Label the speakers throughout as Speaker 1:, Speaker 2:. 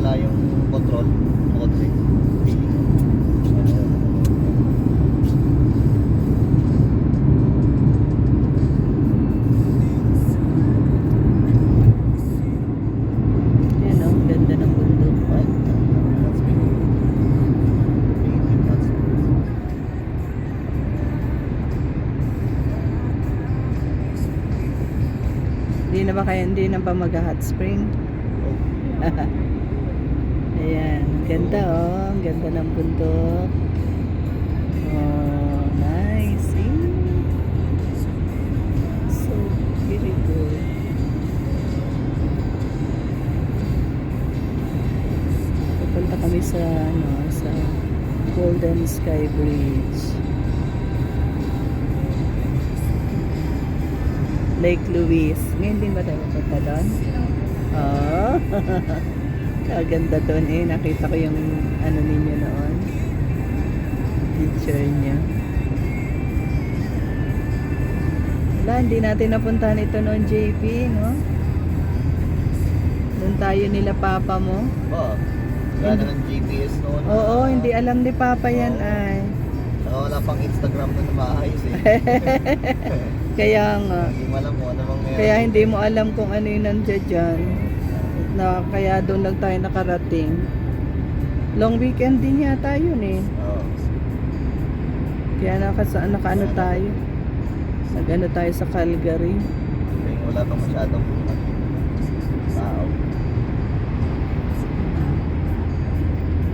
Speaker 1: wala yung control. Control.
Speaker 2: Yan o, ganda ng bundok. Hindi na ba mag-hot spring? Ayan, ganda oh, ang ganda ng bundok. Oh, nice. So beautiful. Pupunta kami sa sa Golden Sky Bridge. Lake Louise. Ngayon din ba tayo pupunta doon? Oh. Kaganda doon eh. Nakita ko yung ano ninyo noon. Picture niya. Wala, hindi natin napuntahan ito noon, JP, no? Doon tayo nila papa mo.
Speaker 1: Oo. Wala na ng GPS noon.
Speaker 2: Oo, hindi alam ni papa yan ay.
Speaker 1: Saka wala pang Instagram na maayos eh.
Speaker 2: Kaya nga.
Speaker 1: Hindi mo alam mo ano bang meron.
Speaker 2: Kaya hindi mo alam kung ano yung nandiyan dyan. Na, kaya doon lang tayo nakarating. Long weekend din yata yun eh.
Speaker 1: Oo.
Speaker 2: Kaya nakaano tayo. Nag-ano tayo sa Calgary.
Speaker 1: Kaya wala pang masyadong tao.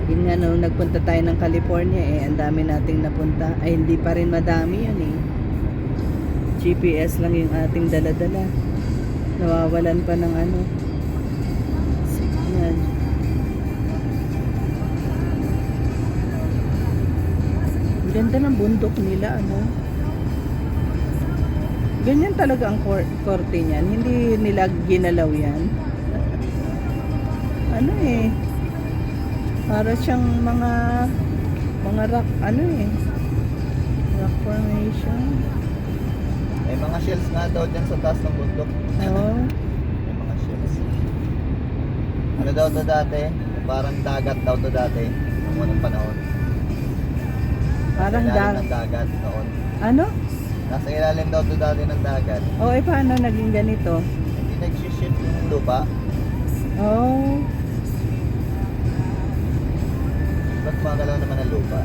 Speaker 2: Yun nga nung nagpunta tayo ng California eh, ang dami nating napunta. Ay hindi pa rin madami yun eh. GPS lang yung ating dala-dala. Nawawalan pa ng ano. Signal. Ganda ng bundok nila ano. Ganyan talaga ang korte niyan. Hindi nila ginalaw yan. Ano eh. Para siyang mga rock ano eh. Rock formation.
Speaker 1: May mga shells nga daw dyan sa taas ng bundok.
Speaker 2: Oo.
Speaker 1: May mga shells. Ano daw to dati? Parang dagat daw to dati. Noong unang panahon.
Speaker 2: Parang
Speaker 1: Nasa ilalim ng dagat noon.
Speaker 2: Ano?
Speaker 1: Nasa ilalim daw to dati ng dagat.
Speaker 2: O eh paano naging ganito?
Speaker 1: Hindi nag-shift yung lupa.
Speaker 2: Oh.
Speaker 1: Ba't magalaw naman ang lupa?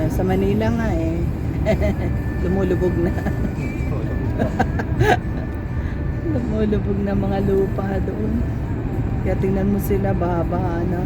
Speaker 2: Sa Manila nga eh. Lumulubog na. Lumulubog na mga lupa doon. Kaya tingnan mo sila, baha-baha na.